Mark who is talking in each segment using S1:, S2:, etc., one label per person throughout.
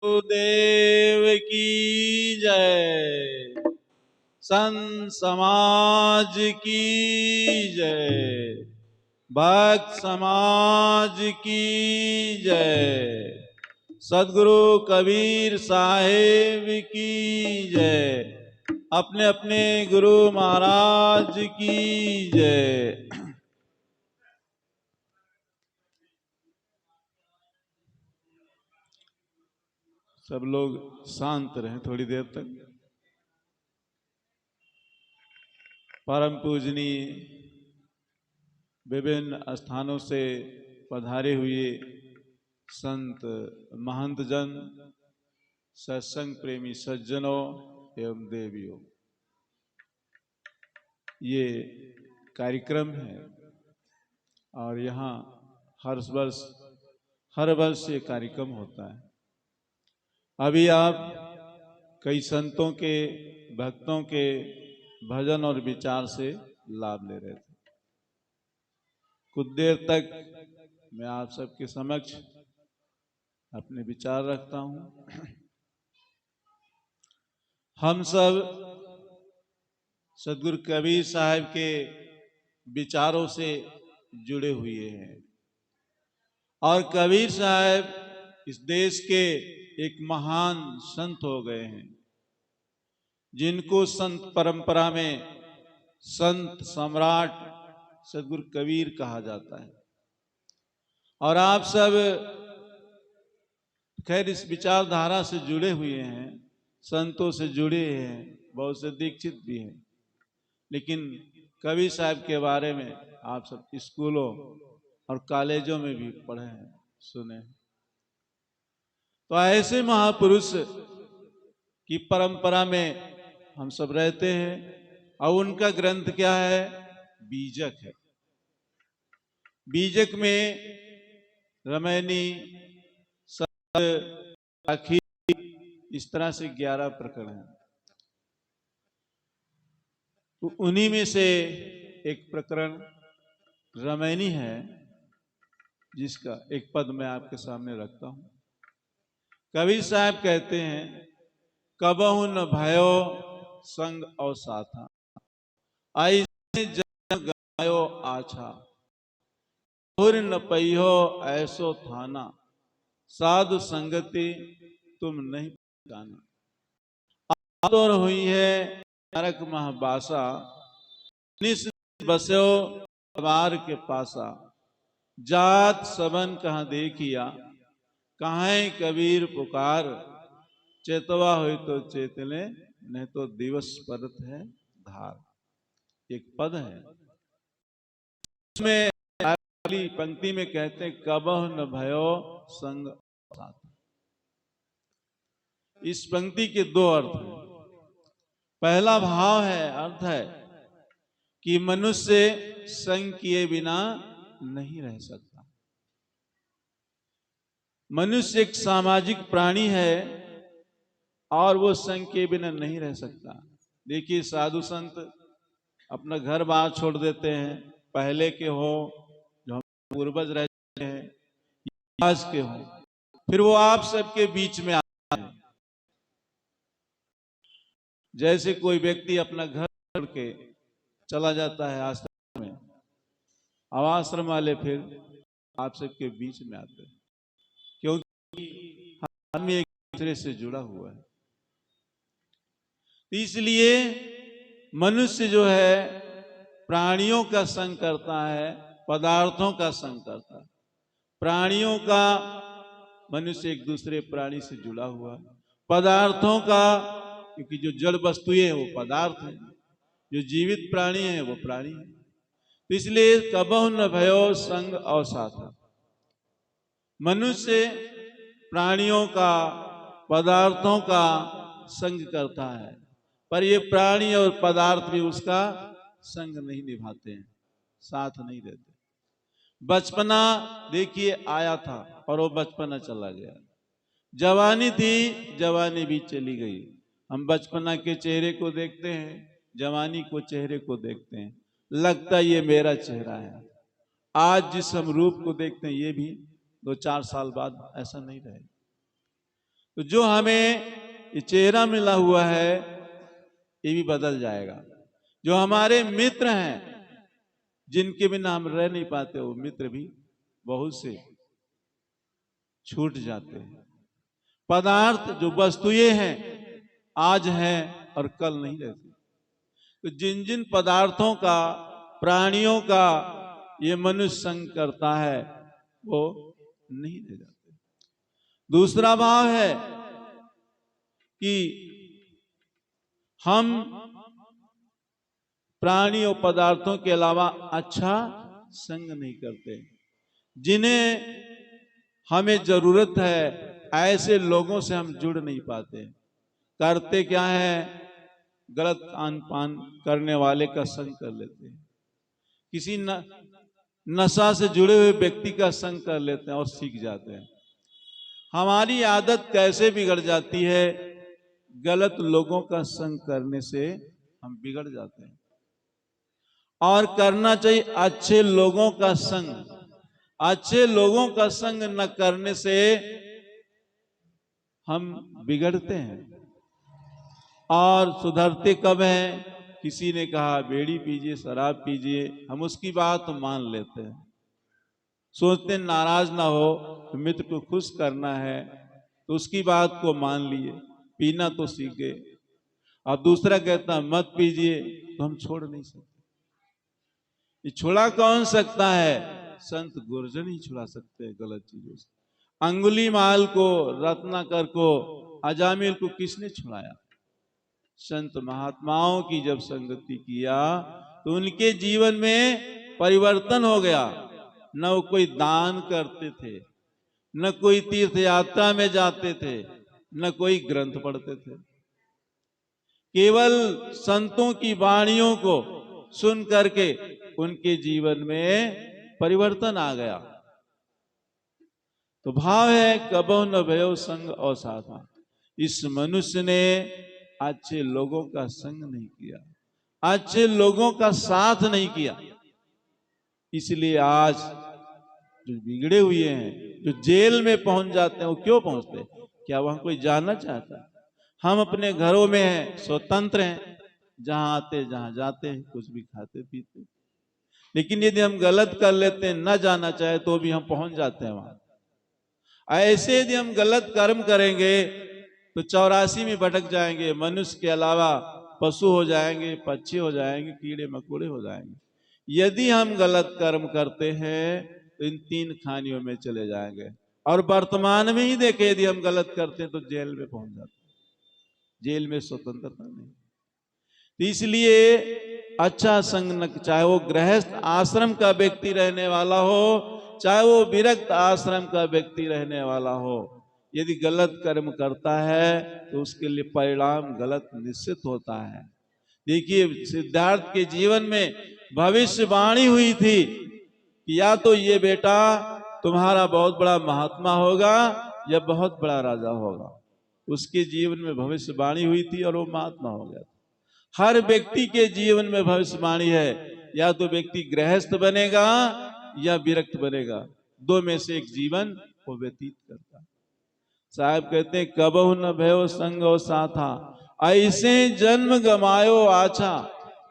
S1: गुरुदेव की जय, संत समाज की जय, भक्त समाज की जय, सदगुरु कबीर साहेब की जय, अपने अपने गुरु महाराज की जय। सब लोग शांत रहें थोड़ी देर तक। परम पूजनीय विभिन्न स्थानों से पधारे हुए संत महंत जन, सत्संग प्रेमी सज्जनों एवं देवियों, ये कार्यक्रम है और यहाँ हर वर्ष ये कार्यक्रम होता है। अभी आप कई संतों के, भक्तों के भजन और विचार से लाभ ले रहे थे। कुछ देर तक मैं आप सबके समक्ष अपने विचार रखता हूं। हम सब सदगुरु कबीर साहब के विचारों से जुड़े हुए हैं और कबीर साहब इस देश के एक महान संत हो गए हैं, जिनको संत परंपरा में संत सम्राट सदगुरु कबीर कहा जाता है। और आप सब खैर इस विचारधारा से जुड़े हुए हैं, संतों से जुड़े हैं, बहुत से दीक्षित भी हैं, लेकिन कबीर साहब के बारे में आप सब स्कूलों और कॉलेजों में भी पढ़े हैं, सुने। तो ऐसे महापुरुष की परंपरा में हम सब रहते हैं और उनका ग्रंथ क्या है? बीजक है। बीजक में रमैनी, आखिर इस तरह से 11 प्रकरण हैं। तो उन्हीं में से एक प्रकरण रमैनी है, जिसका एक पद मैं आपके सामने रखता हूं। कबीर साहब कहते हैं, कबहु न भयो संग और साथा, ऐसे जन गायो आछा, हुर न पहियो ऐसो थाना, साधु संगति तुम नहीं जाना। आदर हुई है नरक महबासा, निस बस्यो बार के पासा, जात सबन कहाँ देखिया, कहाँ कबीर पुकार, चेतवा हो तो चेतले, नहीं तो दिवस परत है धार। एक पद है, उसमें अगली पंक्ति में कहते हैं, कबह न भयो संग साथ। इस पंक्ति के दो अर्थ हैं। पहला भाव है, अर्थ है कि मनुष्य संग किए बिना नहीं रह सकता। मनुष्य एक सामाजिक प्राणी है और वो संग के बिना नहीं रह सकता। देखिए, साधु संत अपना घर बार छोड़ देते हैं, पहले के हो जो हम पूर्वज रहते हैं, आज के हो, फिर वो आप सबके बीच में आते हैं। जैसे कोई व्यक्ति अपना घर छोड़ के चला जाता है आश्रम में, अब आश्रम वाले फिर आप सबके बीच में आते हैं, क्योंकि हम एक दूसरे से जुड़ा हुआ है। इसलिए मनुष्य जो है प्राणियों का संग करता है, पदार्थों का संग करता है। प्राणियों का, मनुष्य एक दूसरे प्राणी से जुड़ा हुआ है। पदार्थों का, क्योंकि जो जड़ वस्तुएं हैं वो पदार्थ है, जो जीवित प्राणी है वो प्राणी है। तो इसलिए कबहु न भयो संग और साथा, मनुष्य प्राणियों का, पदार्थों का संग करता है, पर ये प्राणी और पदार्थ भी उसका संग नहीं निभाते हैं, साथ नहीं देते। बचपना देखिए आया था और वो बचपना चला गया, जवानी थी, जवानी भी चली गई। हम बचपना के चेहरे को देखते हैं, जवानी को चेहरे को देखते हैं, लगता ये मेरा चेहरा है। आज जिस हम रूप को देखते हैं, ये भी 2-4 साल बाद ऐसा नहीं रहेगा। तो जो हमें ये चेहरा मिला हुआ है ये भी बदल जाएगा। जो हमारे मित्र हैं जिनके बिना हम रह नहीं पाते, वो मित्र भी बहुत से छूट जाते हैं। पदार्थ जो वस्तुएं हैं आज हैं और कल नहीं रहती। तो जिन जिन पदार्थों का, प्राणियों का ये मनुष्य संग करता है वो नहीं रह जाते। दूसरा भाव है कि हम प्राणी और पदार्थों के अलावा अच्छा संग नहीं करते। जिन्हें हमें जरूरत है ऐसे लोगों से हम जुड़ नहीं पाते। करते क्या है, गलत खान पान करने वाले का संग कर लेते हैं, किसी नशा से जुड़े हुए व्यक्ति का संग कर लेते हैं और सीख जाते हैं। हमारी आदत कैसे बिगड़ जाती है, गलत लोगों का संग करने से हम बिगड़ जाते हैं। और करना चाहिए अच्छे लोगों का संग। अच्छे लोगों का संग न करने से हम बिगड़ते हैं और सुधरते कब हैं। किसी ने कहा बीड़ी पीजिए, शराब पीजिए, हम उसकी बात मान लेते हैं, सोचते नाराज ना हो, तो मित्र को खुश करना है तो उसकी बात को मान लिए, पीना तो सीख गए। अब दूसरा कहता मत पीजिए, तो हम छोड़ नहीं सकते। ये छुड़ा कौन सकता है? संत गुरुजन ही छुड़ा सकते हैं गलत चीजों से। अंगुली माल को, रत्नाकर को, अजामिल को किसने छुड़ाया? संत महात्माओं की जब संगति किया तो उनके जीवन में परिवर्तन हो गया। न वो कोई दान करते थे, न कोई तीर्थ यात्रा में जाते थे, न कोई ग्रंथ पढ़ते थे। केवल संतों की वाणियों को सुन करके उनके जीवन में परिवर्तन आ गया। तो भाव है कबहु न भयो संग असाथा। इस मनुष्य ने अच्छे लोगों का संग नहीं किया, अच्छे लोगों का साथ नहीं किया। इसलिए आज जो बिगड़े हुए हैं, जो जेल में पहुंच जाते हैं, वो क्यों पहुंचते हैं? क्या वहां कोई जाना चाहता है? हम अपने घरों में हैं, स्वतंत्र हैं, जहां आते जहां जाते हैं, कुछ भी खाते पीते। लेकिन यदि हम गलत कर लेते हैं, न जाना चाहे तो भी हम पहुंच जाते हैं वहां। ऐसे यदि हम गलत कर्म करेंगे तो 84 में भटक जाएंगे। मनुष्य के अलावा पशु हो जाएंगे, पक्षी हो जाएंगे, कीड़े मकोड़े हो जाएंगे। यदि हम गलत कर्म करते हैं तो इन 3 खानियों में चले जाएंगे। और वर्तमान में ही देखे, यदि हम गलत करते हैं तो जेल में पहुंच जाते हैं। जेल में स्वतंत्रता नहीं। तो इसलिए अच्छा संग न, चाहे वो गृहस्थ आश्रम का व्यक्ति रहने वाला हो, चाहे वो विरक्त आश्रम का व्यक्ति रहने वाला हो, यदि गलत कर्म करता है तो उसके लिए परिणाम गलत निश्चित होता है। देखिए सिद्धार्थ के जीवन में भविष्यवाणी हुई थी कि या तो ये बेटा तुम्हारा बहुत बड़ा महात्मा होगा या बहुत बड़ा राजा होगा। उसके जीवन में भविष्यवाणी हुई थी और वो महात्मा हो गया। हर व्यक्ति के जीवन में भविष्यवाणी है, या तो व्यक्ति गृहस्थ बनेगा या विरक्त बनेगा, 2 में से एक जीवन वो व्यतीत करता है। साहब कहते हैं कबहु न भयो संग और साथा, ऐसे जन्म गमायो आछा।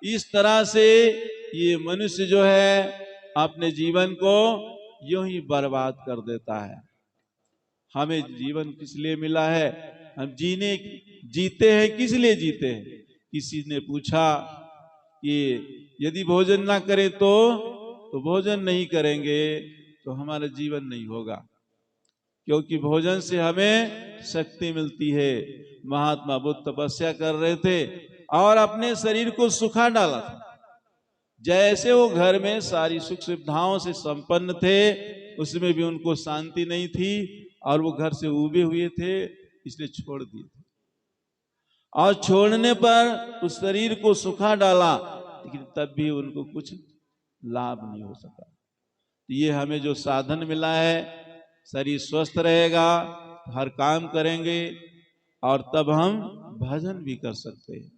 S1: इस तरह से ये मनुष्य जो है अपने जीवन को यूं ही बर्बाद कर देता है। हमें जीवन किस लिए मिला है? हम जीते हैं किस लिए जीते हैं? किसी ने पूछा कि यदि भोजन ना करें तो भोजन नहीं करेंगे तो हमारा जीवन नहीं होगा, क्योंकि भोजन से हमें शक्ति मिलती है। महात्मा बुद्ध तपस्या कर रहे थे और अपने शरीर को सुखा डाला था। जैसे वो घर में सारी सुख सुविधाओं से संपन्न थे, उसमें भी उनको शांति नहीं थी और वो घर से उबे हुए थे, इसलिए छोड़ दिए थे। और छोड़ने पर उस शरीर को सुखा डाला, लेकिन तब भी उनको कुछ लाभ नहीं हो सका। ये हमें जो साधन मिला है, शरीर स्वस्थ रहेगा, हर काम करेंगे और तब हम भजन भी कर सकते हैं।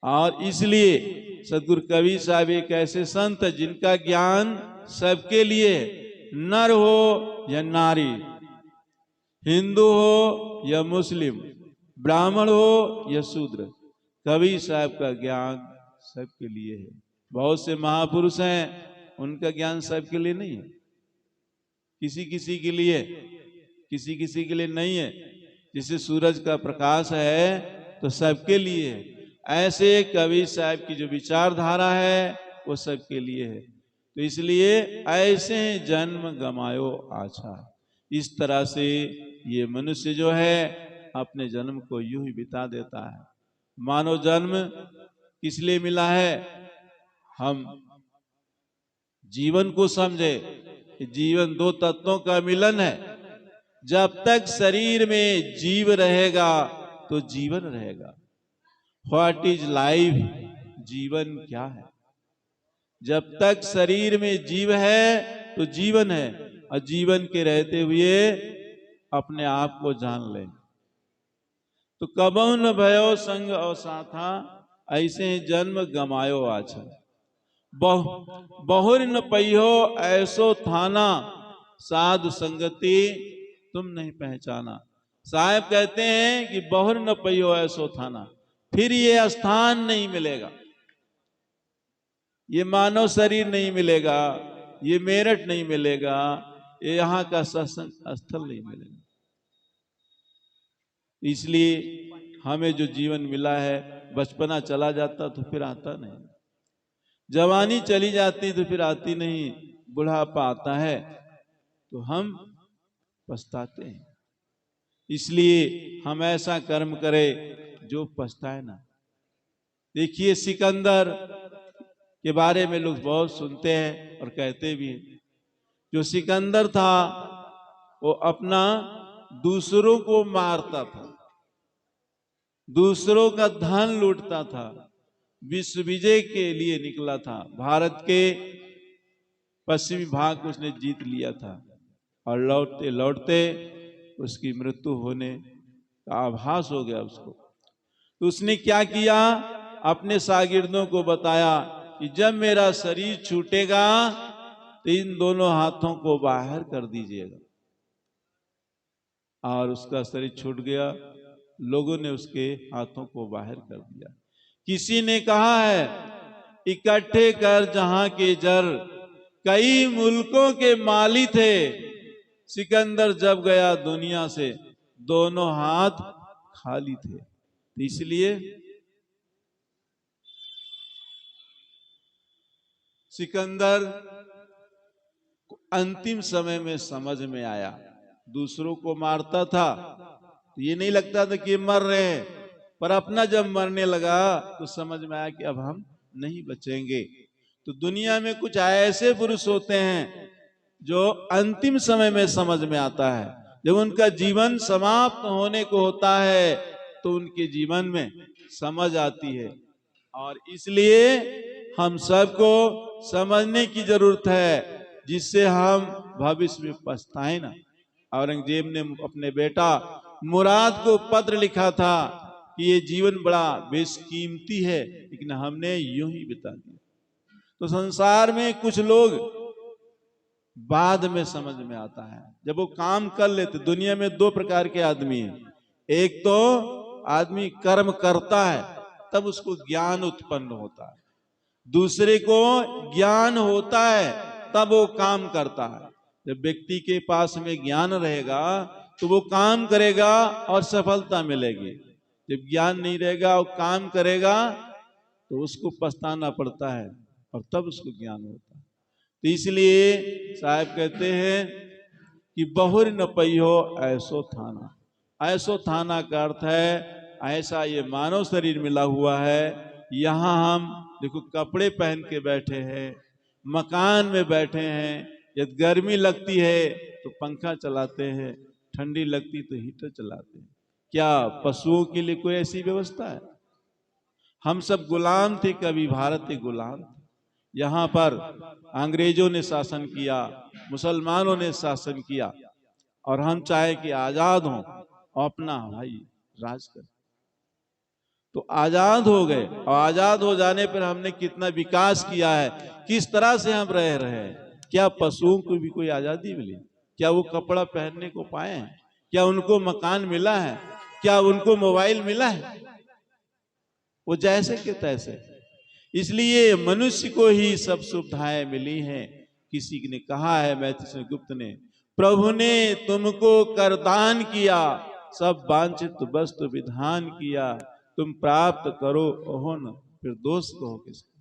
S1: और इसलिए सदगुरु कबीर साहब एक ऐसे संत जिनका ज्ञान सबके लिए, नर हो या नारी, हिंदू हो या मुस्लिम, ब्राह्मण हो या शूद्र, कबीर साहब का ज्ञान सबके लिए है। बहुत से महापुरुष हैं, उनका ज्ञान सबके लिए नहीं है, किसी किसी के लिए, किसी किसी के लिए नहीं है। जैसे सूरज का प्रकाश है तो सबके लिए है, ऐसे कबीर साहब की जो विचारधारा है वो सबके लिए है। तो इसलिए ऐसे जन्म गमायो आछा, इस तरह से ये मनुष्य जो है अपने जन्म को यूं ही बिता देता है। मानव जन्म किस लिए मिला है? हम जीवन को समझे कि जीवन दो तत्वों का मिलन है। जब तक शरीर में जीव रहेगा तो जीवन रहेगा। What is life? जीवन क्या है? जब तक शरीर में जीव है तो जीवन है, और जीवन के रहते हुए अपने आप को जान ले। तो कबहु न भयो संग और साथा, ऐसे जन्म गमायो आछा। बहुर न पहियो ऐसो थाना, साधु संगति तुम नहीं पहचाना। साहब कहते हैं कि बहुर न पहियो ऐसो थाना, फिर ये स्थान नहीं मिलेगा, ये मानव शरीर नहीं मिलेगा, ये मेरठ नहीं मिलेगा, ये यहाँ का सत्संग स्थल नहीं मिलेगा। इसलिए हमें जो जीवन मिला है, बचपना चला जाता तो फिर आता नहीं, जवानी चली जाती तो फिर आती नहीं, बुढ़ापा आता है तो हम पछताते हैं। इसलिए हम ऐसा कर्म करें जो पछताए ना। देखिए, सिकंदर के बारे में लोग बहुत सुनते हैं और कहते भी हैं। जो सिकंदर था वो अपना दूसरों को मारता था, दूसरों का धन लूटता था, विश्व विजय के लिए निकला था, भारत के पश्चिमी भाग को उसने जीत लिया था, और लौटते लौटते उसकी मृत्यु होने का आभास हो गया उसको। तो उसने क्या किया? अपने शागिर्दों को बताया कि जब मेरा शरीर छूटेगा तो इन दोनों हाथों को बाहर कर दीजिएगा। और उसका शरीर छूट गया, लोगों ने उसके हाथों को बाहर कर दिया। किसी ने कहा है, इकट्ठे कर जहां के जर, कई मुल्कों के माली थे, सिकंदर जब गया दुनिया से दोनों हाथ खाली थे। तो इसलिए सिकंदर को अंतिम समय में समझ में आया, दूसरों को मारता था तो ये नहीं लगता था कि मर रहे हैं, पर अपना जब मरने लगा तो समझ में आया कि अब हम नहीं बचेंगे। तो दुनिया में कुछ ऐसे पुरुष होते हैं जो अंतिम समय में समझ में आता है, जब उनका जीवन समाप्त होने को होता है तो उनके जीवन में समझ आती है। और इसलिए हम सबको समझने की जरूरत है, जिससे हम भविष्य में पछताए ना। औरंगजेब ने अपने बेटा मुराद को पत्र लिखा था कि ये जीवन बड़ा बेशकीमती है, लेकिन हमने यूं ही बिता दिया। तो संसार में कुछ लोग बाद में समझ में आता है, जब वो काम कर लेते। दुनिया में दो प्रकार के आदमी हैं, एक तो आदमी कर्म करता है तब उसको ज्ञान उत्पन्न होता है, दूसरे को ज्ञान होता है तब वो काम करता है। जब व्यक्ति के पास में ज्ञान रहेगा तो वो काम करेगा और सफलता मिलेगी। जब ज्ञान नहीं रहेगा और काम करेगा तो उसको पछताना पड़ता है, और तब उसको ज्ञान होता है। तो इसलिए साहब कहते हैं कि बहुर न पहियो ऐसो थाना। ऐसो थाना का अर्थ है ऐसा ये मानव शरीर मिला हुआ है। यहाँ हम देखो कपड़े पहन के बैठे हैं, मकान में बैठे हैं, यदि गर्मी लगती है तो पंखा चलाते हैं, ठंडी लगती तो हीटर चलाते हैं। क्या पशुओं के लिए कोई ऐसी व्यवस्था है? हम सब गुलाम थे, कभी भारत के गुलाम थे। यहाँ पर अंग्रेजों ने शासन किया, मुसलमानों ने शासन किया, और हम चाहे कि आजाद हों और अपना भाई राज करें। तो आजाद हो गए, और आजाद हो जाने पर हमने कितना विकास किया है, किस तरह से हम रह रहे हैं। क्या पशुओं को भी कोई आजादी मिली? क्या वो कपड़ा पहनने को पाए हैं? क्या उनको मकान मिला है? क्या उनको मोबाइल मिला है? वो जैसे के तैसे। इसलिए मनुष्य को ही सब सुविधाएं मिली हैं। किसी ने कहा है, मैथिली गुप्त ने, प्रभु ने तुमको करदान किया, सब वांछित वस्तु विधान किया, तुम प्राप्त करो ओहो न, फिर दोष कहो किसको।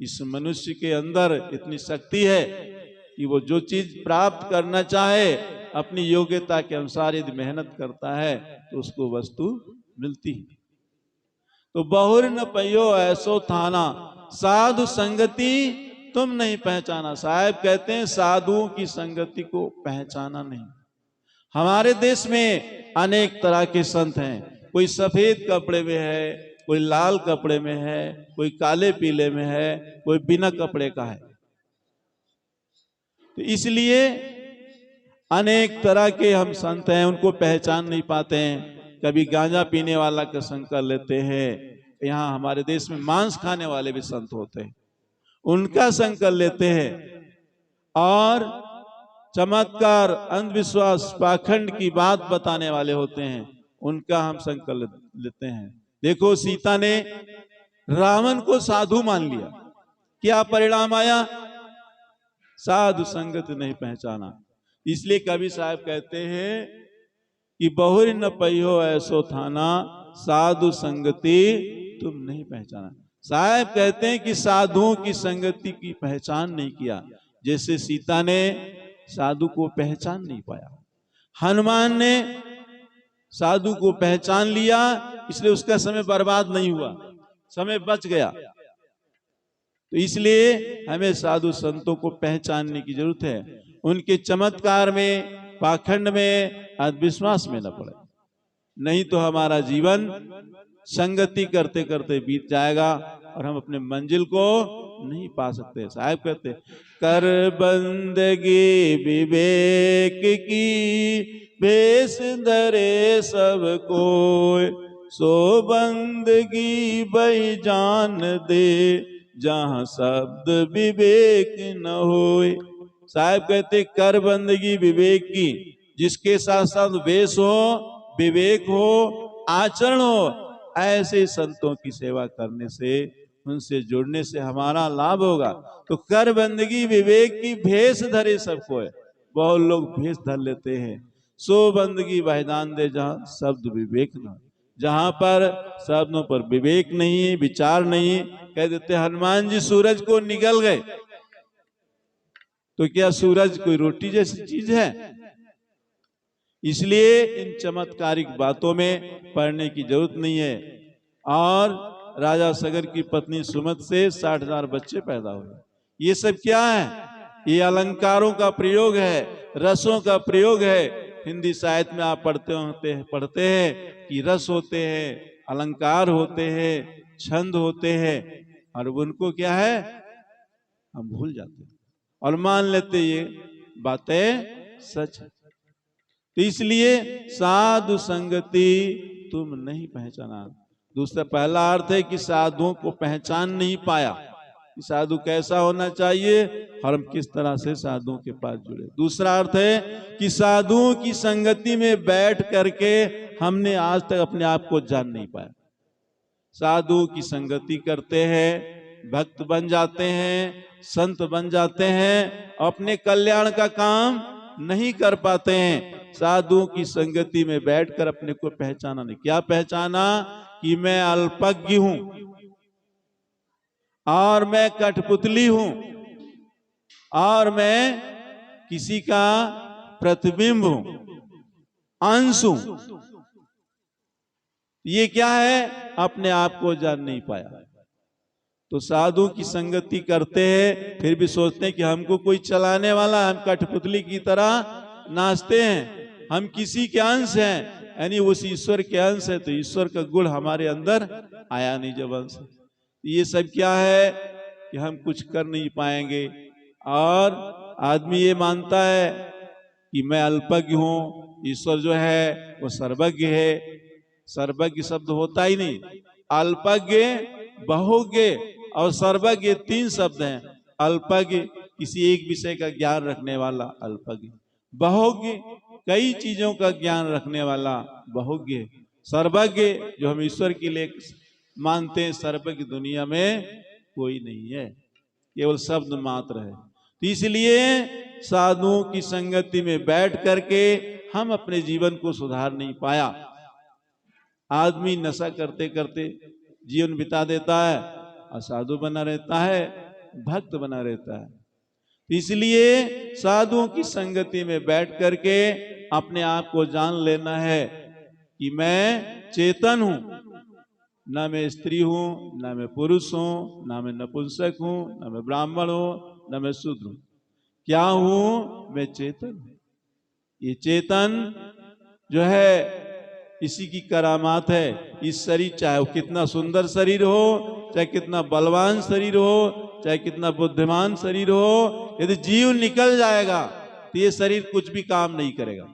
S1: इस मनुष्य के अंदर इतनी शक्ति है कि वो जो चीज प्राप्त करना चाहे अपनी योग्यता के अनुसार यदि मेहनत करता है तो उसको वस्तु मिलती है। तो बहुर न पयो ऐसो थाना, साधु संगति तुम नहीं पहचाना। साहब कहते हैं साधुओं की संगति को पहचाना नहीं। हमारे देश में अनेक तरह के संत हैं, कोई सफेद कपड़े में है, कोई लाल कपड़े में है, कोई काले पीले में है, कोई बिना कपड़े का है। तो इसलिए अनेक तरह के हम संत हैं, उनको पहचान नहीं पाते हैं। कभी गांजा पीने वाला का संग कर लेते हैं। यहाँ हमारे देश में मांस खाने वाले भी संत होते हैं, उनका संग कर लेते हैं। और चमत्कार, अंधविश्वास, पाखंड की बात बताने वाले होते हैं, उनका हम संग कर लेते हैं। देखो सीता ने रावण को साधु मान लिया, क्या परिणाम आया? साधु संगत नहीं पहचाना। इसलिए कवि साहब कहते हैं कि बहुर न पयो ऐसो थाना, साधु संगति तुम नहीं पहचाना। साहब कहते हैं कि साधुओं की संगति की पहचान नहीं किया, जैसे सीता ने साधु को पहचान नहीं पाया। हनुमान ने साधु को पहचान लिया, इसलिए उसका समय बर्बाद नहीं हुआ, समय बच गया। तो इसलिए हमें साधु संतों को पहचानने की जरूरत है, उनके चमत्कार में, पाखंड में, अंधविश्वास में न पड़े। नहीं तो हमारा जीवन संगति करते करते बीत जाएगा और हम अपने मंजिल को नहीं पा सकते। साहब कहते कर बंदगी विवेक की, भेष धरे सब कोय, सो बंदगी बही जान दे, जहां शब्द विवेक न होए। साहब कहते कर बंदगी विवेक की, जिसके साथ साथ वेश हो, विवेक हो, आचरण हो, ऐसे संतों की सेवा करने से, उनसे जुड़ने से हमारा लाभ होगा। तो कर बंदगी विवेक की, भेष धरे सबको है। बहुत लोग भेष धर लेते हैं। सो बंदगी बहिदान दे जहां शब्द विवेक न, जहां पर शब्दों पर विवेक नहीं है, विचार नहीं है। कह देते हनुमान जी सूरज को निगल गए, तो क्या सूरज कोई रोटी जैसी चीज है? इसलिए इन चमत्कारिक बातों में पढ़ने की जरूरत नहीं है। और राजा सगर की पत्नी सुमत से 60,000 बच्चे पैदा हुए। ये सब क्या है? ये अलंकारों का प्रयोग है, रसों का प्रयोग है। हिंदी साहित्य में आप पढ़ते हैं कि रस होते हैं, अलंकार होते हैं, छंद होते हैं, और उनको क्या है हम भूल जाते हैं और मान लेते ये बातें सच है। तो इसलिए साधु संगति तुम नहीं पहचाना। दूसरा पहला अर्थ है कि साधुओं को पहचान नहीं पाया कि साधु कैसा होना चाहिए और हम किस तरह से साधुओं के पास जुड़े। दूसरा अर्थ है कि साधुओं की संगति में बैठ करके हमने आज तक अपने आप को जान नहीं पाया। साधु की संगति करते हैं, भक्त बन जाते हैं, संत बन जाते हैं, अपने कल्याण का काम नहीं कर पाते हैं। साधुओं की संगति में बैठकर अपने को पहचाना नहीं। क्या पहचाना? कि मैं अल्पज्ञ हूं और मैं कठपुतली हूं और मैं किसी का प्रतिबिंब हूं, अंश हूं। ये क्या है? अपने आप को जान नहीं पाया। तो साधु की संगति करते हैं, फिर भी सोचते हैं कि हमको कोई चलाने वाला, हम कठपुतली की तरह नाचते हैं, हम किसी के अंश हैं, यानी उस ईश्वर के अंश है। तो ईश्वर का गुण हमारे अंदर आया नहीं जब अंश। ये सब क्या है कि हम कुछ कर नहीं पाएंगे। और आदमी ये मानता है कि मैं अल्पज्ञ हूं, ईश्वर जो है वो सर्वज्ञ है। सर्वज्ञ शब्द होता ही नहीं, अल्पज्ञ, बहुज्ञ और सर्वज्ञ 3 शब्द हैं। अल्पज्ञ किसी एक विषय का ज्ञान रखने वाला अल्पज्ञ, बहुज्ञ कई चीजों का ज्ञान रखने वाला बहुज्ञ सर्वज्ञ जो हम ईश्वर के लिए मानते हैं, सर्वज्ञ दुनिया में कोई नहीं है, केवल शब्द मात्र है। तो इसलिए साधुओं की संगति में बैठ करके हम अपने जीवन को सुधार नहीं पाया। आदमी नशा करते करते जीवन बिता देता है, असाधु बना रहता है, भक्त बना रहता है। इसलिए साधुओं की संगति में बैठ करके अपने आप को जान लेना है कि मैं चेतन हूं, ना मैं स्त्री हूं, ना मैं पुरुष हूं, ना मैं नपुंसक हूं, ना मैं ब्राह्मण हूं, ना मैं शूद्र हूं। क्या हूं? मैं चेतन हूं। ये चेतन जो है इसी की करामात है। इस शरीर, चाहे वो कितना सुंदर शरीर हो, चाहे कितना बलवान शरीर हो, चाहे कितना बुद्धिमान शरीर हो, यदि जीव निकल जाएगा तो ये शरीर कुछ भी काम नहीं करेगा।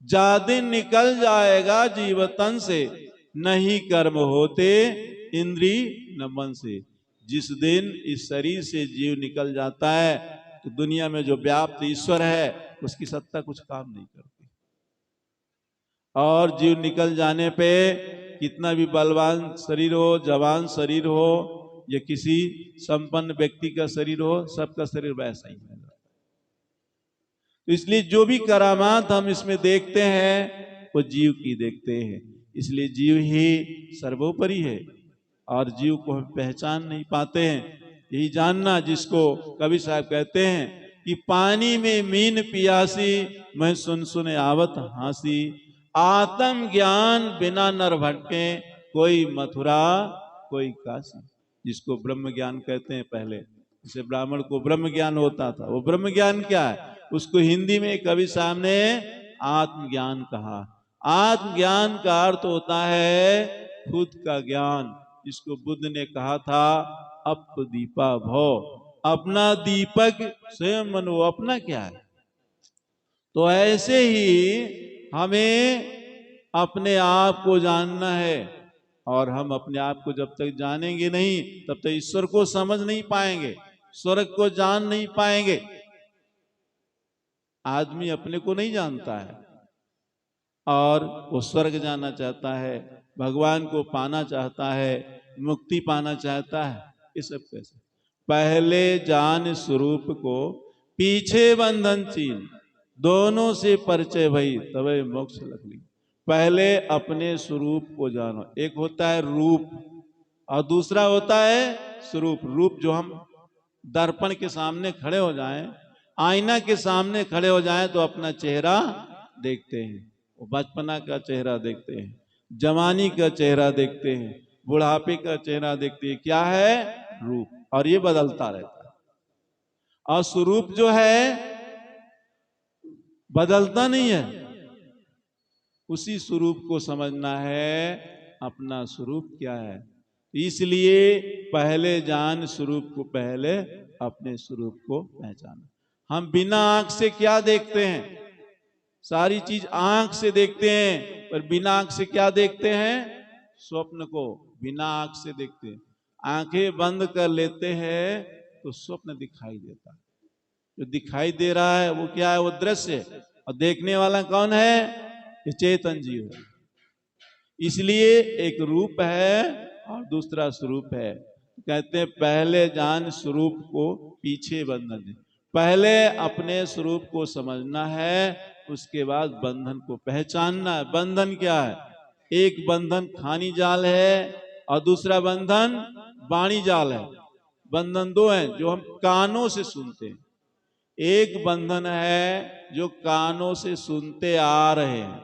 S1: ज्यादा निकल जाएगा जीवतन से, नहीं कर्म होते इंद्री न मन से। जिस दिन इस शरीर से जीव निकल जाता है तो दुनिया में जो व्याप्त ईश्वर है उसकी सत्ता कुछ काम नहीं करती। और जीव निकल जाने पे कितना भी बलवान शरीर हो, जवान शरीर हो, या किसी संपन्न व्यक्ति का शरीर हो, सबका शरीर वैसा ही है। तो इसलिए जो भी करामात हम इसमें देखते हैं वो जीव की देखते हैं। इसलिए जीव ही सर्वोपरि है और जीव को हम पहचान नहीं पाते हैं। यही जानना जिसको कवि साहब कहते हैं कि पानी में मीन पियासी, मैं सुन सुने आवत हासी, आत्म ज्ञान बिना नर भटके, कोई मथुरा कोई काशी। जिसको ब्रह्म ज्ञान कहते हैं, पहले जैसे ब्राह्मण को ब्रह्म ज्ञान होता था, वो ब्रह्म ज्ञान क्या है उसको हिंदी में कवि साहब ने आत्मज्ञान कहा। आत्मज्ञान का अर्थ होता है खुद का ज्ञान। जिसको बुद्ध ने कहा था अप दीपा भव, अपना दीपक स्वयं मनो। अपना क्या है? तो ऐसे ही हमें अपने आप को जानना है, और हम अपने आप को जब तक जानेंगे नहीं तब तक ईश्वर को समझ नहीं पाएंगे, स्वर्ग को जान नहीं पाएंगे। आदमी अपने को नहीं जानता है और वो स्वर्ग जाना चाहता है, भगवान को पाना चाहता है, मुक्ति पाना चाहता है। ये सब कैसे? पहले जान स्वरूप को, पीछे बंधन चीन, दोनों से परिचय भई तबे मोक्ष लग ली। पहले अपने स्वरूप को जानो। एक होता है रूप और दूसरा होता है स्वरूप। रूप जो हम दर्पण के सामने खड़े हो जाएं, आईना के सामने खड़े हो जाएं तो अपना चेहरा देखते हैं। वो बचपना का चेहरा देखते हैं, जवानी का चेहरा देखते हैं, बुढ़ापे का चेहरा देखते हैं। क्या है? रूप। और ये बदलता रहता है। और स्वरूप जो है बदलता नहीं है। उसी स्वरूप को समझना है, अपना स्वरूप क्या है। इसलिए पहले जान स्वरूप को, पहले अपने स्वरूप को पहचाना। हम बिना आंख से क्या देखते हैं? सारी चीज आंख से देखते हैं, पर बिना आंख से क्या देखते हैं? स्वप्न को बिना आंख से देखते हैं। आंखें बंद कर लेते हैं तो स्वप्न दिखाई देता है। जो दिखाई दे रहा है वो क्या है? वो दृश्य है। और देखने वाला कौन है? ये चेतन जीव है। इसलिए एक रूप है और दूसरा स्वरूप है। कहते हैं पहले जान स्वरूप को, पीछे बंधन है। पहले अपने स्वरूप को समझना है, उसके बाद बंधन को पहचानना है। बंधन क्या है? एक बंधन खानी जाल है और दूसरा बंधन वाणी जाल है। बंधन दो हैं जो हम कानों से सुनते हैं। एक बंधन है जो कानों से सुनते आ रहे हैं,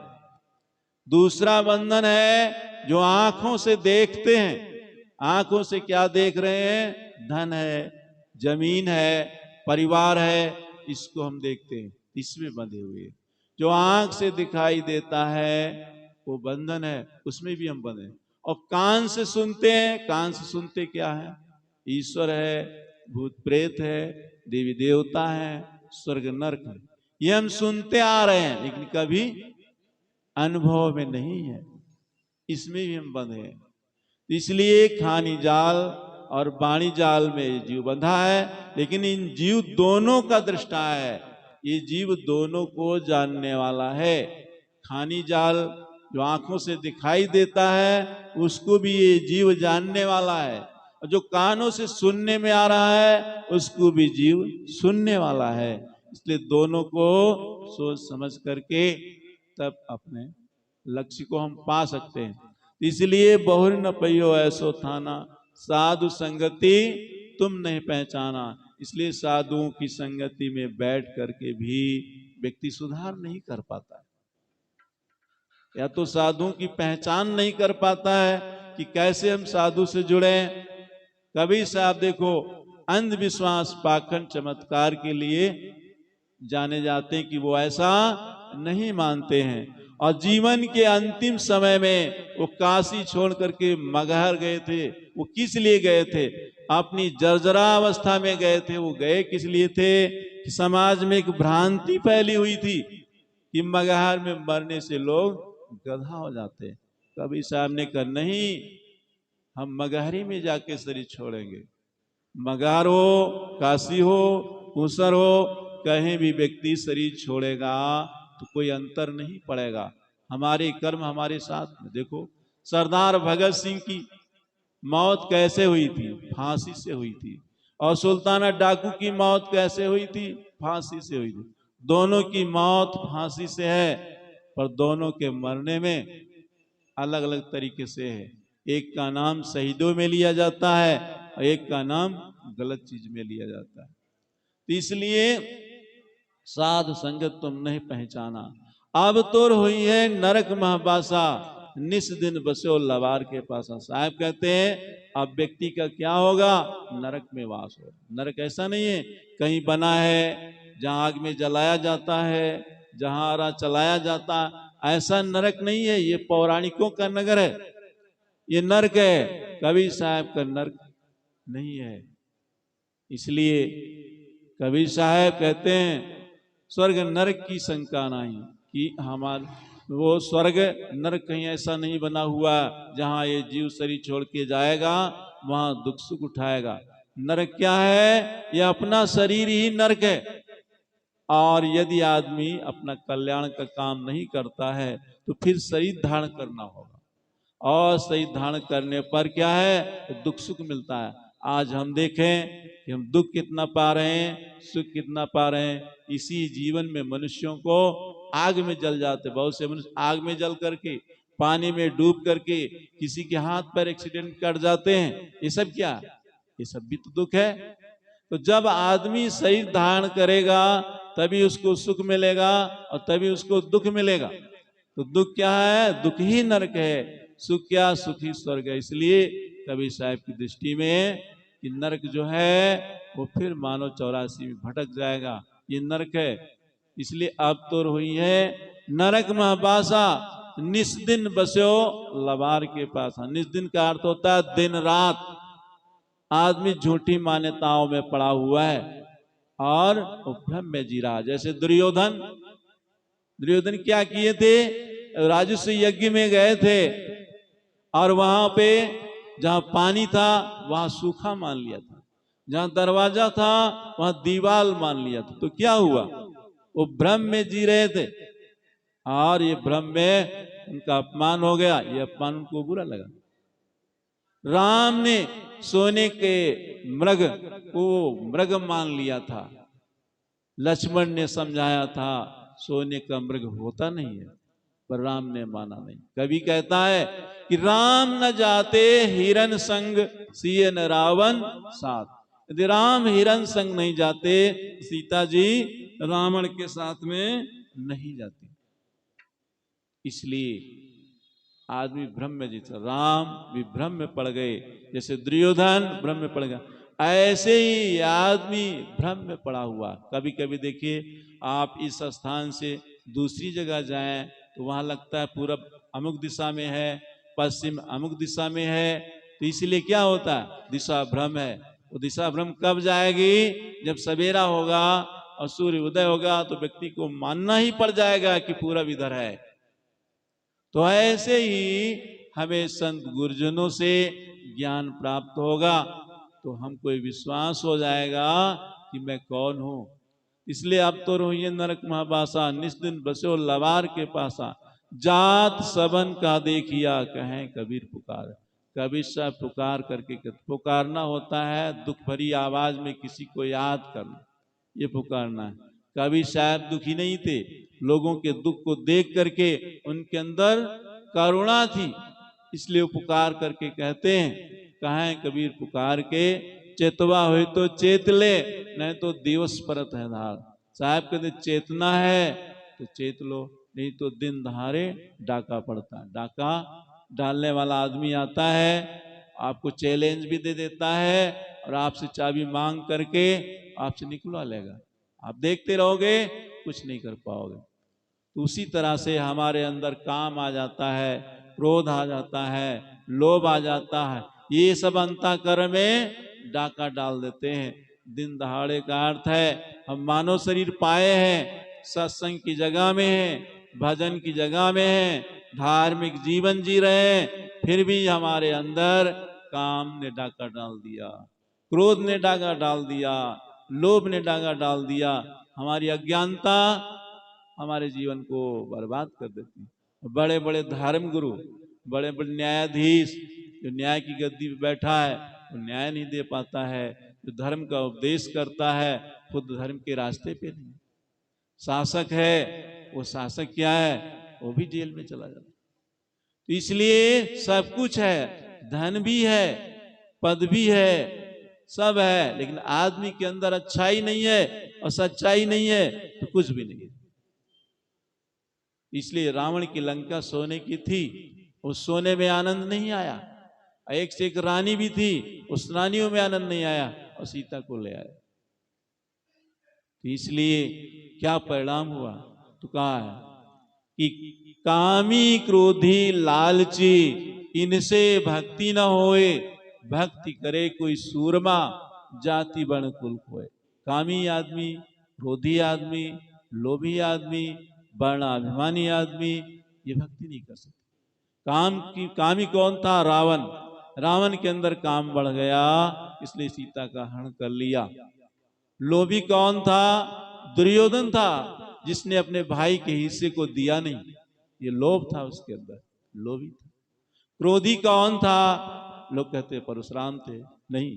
S1: दूसरा बंधन है जो आंखों से देखते हैं। आंखों से क्या देख रहे हैं? धन है, जमीन है, परिवार है, इसको हम देखते हैं, इसमें बंधे हुए। जो आंख से दिखाई देता है वो बंधन है, उसमें भी हम बंधे। और कान से सुनते हैं, कान से सुनते क्या है? ईश्वर है, भूत प्रेत है, देवी देवता है, स्वर्ग नरक है। ये हम सुनते आ रहे हैं लेकिन कभी अनुभव में नहीं है, इसमें भी हम बंधे हैं। इसलिए खानी जाल और वाणी जाल में जीव बंधा है। लेकिन इन जीव दोनों का दृष्टा है। ये जीव दोनों को जानने वाला है। खानी जाल जो आंखों से दिखाई देता है उसको भी ये जीव जानने वाला है, और जो कानों से सुनने में आ रहा है उसको भी जीव सुनने वाला है। इसलिए दोनों को सोच समझ करके तब अपने लक्ष्य को हम पा सकते हैं। इसलिए बहुर न पइयो ऐसो थाना, साधु संगति तुम नहीं पहचाना। इसलिए साधुओं की संगति में बैठ करके भी व्यक्ति सुधार नहीं कर पाता, या तो साधुओं की पहचान नहीं कर पाता है कि कैसे हम साधु से जुड़े। कभी साहब देखो, अंधविश्वास पाखंड चमत्कार के लिए जाने जाते हैं कि वो ऐसा नहीं मानते हैं, और जीवन के अंतिम समय में वो काशी छोड़ करके मगहर गए थे। वो किस लिए गए थे? अपनी जर्जरा अवस्था में गए थे। वो गए किस लिए थे? कि समाज में एक भ्रांति फैली हुई थी कि मगहर में मरने से लोग गधा हो जाते। कभी साहब ने कहा नहीं, हम मगहरी में जाके शरीर छोड़ेंगे। मगहर हो, काशी हो, कुसर हो, कहीं भी व्यक्ति शरीर छोड़ेगा तो कोई अंतर नहीं पड़ेगा। हमारे कर्म हमारे साथ में। देखो सरदार भगत सिंह की मौत कैसे हुई थी? फांसी से हुई थी। और सुल्ताना डाकू की मौत कैसे हुई थी? फांसी से हुई थी। दोनों की मौत फांसी से है, पर दोनों के मरने में अलग अलग तरीके से है। एक का नाम शहीदों में लिया जाता है और एक का नाम गलत चीज में लिया जाता है। तो इसलिए साधु संगत तुम नहीं पहचाना, अब तो हुई है नरक महबासा, निस दिन बसो लवार के पासा। साहब कहते हैं अब व्यक्ति का क्या होगा? नरक में वास हो। नरक ऐसा नहीं है कहीं बना है जहां आग में जलाया जाता है, जहां आरा चलाया जाता, ऐसा नरक नहीं है। ये पौराणिकों का नगर है, ये नरक है, कबीर साहब का नरक नहीं है। इसलिए कबीर साहब कहते हैं स्वर्ग नरक की शंका नहीं, कि हमारे वो स्वर्ग नरक कहीं ऐसा नहीं बना हुआ जहां ये जीव शरीर छोड़ के जाएगा वहां दुख सुख उठाएगा। नरक क्या है? ये अपना शरीर ही नरक है। और यदि आदमी अपना कल्याण का काम नहीं करता है तो फिर शरीर धारण करना होगा, और शरीर धारण करने पर क्या है? तो दुख सुख मिलता है। आज हम देखें कि हम दुख कितना पा रहे हैं, सुख कितना पा रहे हैं। इसी जीवन में मनुष्यों को आग में जल जाते, बहुत से मनुष्य आग में जल करके, पानी में डूब करके, किसी के हाथ पैर एक्सीडेंट कर जाते हैं। ये सब क्या? ये सब भी तो दुख है। तो जब आदमी शरीर धारण करेगा तभी उसको सुख मिलेगा और तभी उसको दुख मिलेगा। तो दुख क्या है? दुख ही नरक है। सुख क्या? सुख ही स्वर्ग है। इसलिए कबीर साहब की दृष्टि में कि नरक जो है वो फिर मानव 84 में भटक जाएगा, ये नरक है। इसलिए अब तो हुई है नरक महबासा, निस दिन बस्यो लबार के पास। निस दिन का अर्थ होता है दिन रात। आदमी झूठी मान्यताओं में पड़ा हुआ है और वो भ्रम में जी रहा। जैसे दुर्योधन क्या किए थे? राजस्व यज्ञ में गए थे और वहां पे जहां पानी था वहां सूखा मान लिया था, जहां दरवाजा था वहां दीवाल मान लिया था। तो क्या हुआ? वो भ्रम में जी रहे थे और ये भ्रम में उनका अपमान हो गया। ये अपमान उनको बुरा लगा। राम ने सोने के मृग को मृग मान लिया था, लक्ष्मण ने समझाया था सोने का मृग होता नहीं है, पर राम ने माना नहीं। कवि कहता है कि राम न जाते हिरन संग सिए न रावण साथ। यदि राम हिरन संग नहीं जाते, सीता जी रावण के साथ में नहीं जाती। इसलिए आदमी भ्रम में जीता। राम भी भ्रम में पड़ गए, जैसे दुर्योधन भ्रम में पड़ गया, ऐसे ही आदमी भ्रम में पड़ा हुआ। कभी कभी देखिए आप इस स्थान से दूसरी जगह जाएं तो वहां लगता है पूरब अमुक दिशा में है, पश्चिम अमुक दिशा में है। तो इसलिए क्या होता है? दिशा भ्रम है। वो दिशा भ्रम कब जाएगी? जब सवेरा होगा और सूर्य उदय होगा तो व्यक्ति को मानना ही पड़ जाएगा कि पूरब इधर है। तो ऐसे ही हमें संत गुरुजनों से ज्ञान प्राप्त होगा तो हमको विश्वास हो जाएगा कि मैं कौन हूं। इसलिए अब तो रोहिए नरक महाबासा, निस दिन बसो लवार के पासा, जात सबन का देखिया कहें कबीर पुकार। कबीर साहब पुकार करके पुकारना होता है दुख भरी आवाज में किसी को याद करना, ये पुकारना है। कबीर साहब दुखी नहीं थे, लोगों के दुख को देख करके उनके अंदर करुणा थी, इसलिए वो पुकार करके कहते हैं, कहें कबीर पुकार के चेतवा हुई तो चेत ले, नहीं तो दिवस परत है धार। साहब कहते चेतना है तो चेत लो, नहीं तो दिन दहाड़े डाका पड़ता है। डाका डालने वाला आदमी आता है, आपको चैलेंज भी दे देता है और आपसे चाबी मांग करके आपसे निकलवा लेगा। आप देखते रहोगे, कुछ नहीं कर पाओगे। तो उसी तरह से हमारे अंदर काम आ जाता है, क्रोध आ जाता है, लोभ आ जाता है, ये सब अंतःकरण में डाका डाल देते हैं। दिन दहाड़े का अर्थ है हम मानव शरीर पाए हैं, सत्संग की जगह में हैं, भजन की जगह में हैं, धार्मिक जीवन जी रहे हैं, फिर भी हमारे अंदर काम ने डाका डाल दिया, क्रोध ने डाका डाल दिया, लोभ ने डाका डाल दिया। हमारी अज्ञानता हमारे जीवन को बर्बाद कर देती है। बड़े बड़े धर्म गुरु, बड़े बड़े न्यायाधीश, जो न्याय की गद्दी पे बैठा है वो न्याय नहीं दे पाता है, जो धर्म का उपदेश करता है खुद धर्म के रास्ते पे नहीं। शासक है, वो शासक क्या है, वो भी जेल में चला जाता। तो इसलिए सब कुछ है, धन भी है, पद भी है, सब है, लेकिन आदमी के अंदर अच्छाई नहीं है और सच्चाई नहीं है तो कुछ भी नहीं है। इसलिए रावण की लंका सोने की थी, उस सोने में आनंद नहीं आया। एक से एक रानी भी थी, उस रानियों में आनंद नहीं आया और सीता को ले आया। तो इसलिए क्या परिणाम हुआ, तो कहा है कि कामी क्रोधी लालची इनसे भक्ति न होए, भक्ति करे कोई सूरमा जाति बण कुल खोए। कामी आदमी, क्रोधी आदमी, लोभी आदमी, वर्णाभिमानी आदमी ये भक्ति नहीं कर सकते। कामी कौन था, रावण। रावण के अंदर काम बढ़ गया, इसलिए सीता का हरण कर लिया। लोभी कौन था, दुर्योधन था, जिसने अपने भाई के हिस्से को दिया नहीं, ये लोभ था उसके अंदर, लोभी था। क्रोधी कौन था, लोग कहते परशुराम थे, नहीं,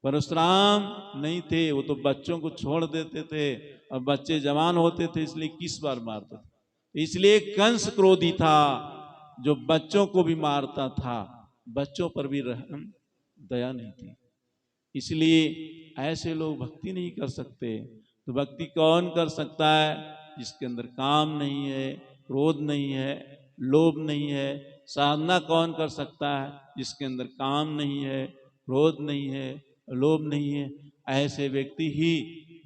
S1: परशुराम नहीं थे, वो तो बच्चों को छोड़ देते थे और बच्चे जवान होते थे इसलिए किस बार मारते थे। इसलिए कंस क्रोधी था, जो बच्चों को भी मारता था, बच्चों पर भी रहम दया नहीं थी। इसलिए ऐसे लोग भक्ति नहीं कर सकते। तो भक्ति कौन कर सकता है, जिसके अंदर काम नहीं है, क्रोध नहीं है, लोभ नहीं है। साधना कौन कर सकता है, जिसके अंदर काम नहीं है, क्रोध नहीं है, लोभ नहीं है। ऐसे व्यक्ति ही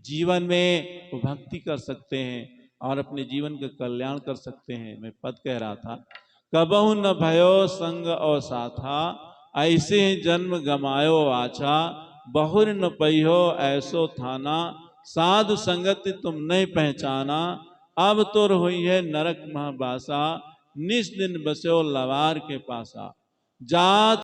S1: जीवन में वो भक्ति कर सकते हैं और अपने जीवन का कल्याण कर सकते हैं। मैं पद कह रहा था, कबहु न भयो संग और साथा, ऐसे जन्म गमायो आछा, बहुर न पहियो ऐसो थाना, साधु संगत तुम नहीं पहचाना, अब तो हुई है नरक महाबासा, निस दिन बसो लवार के पासा। जात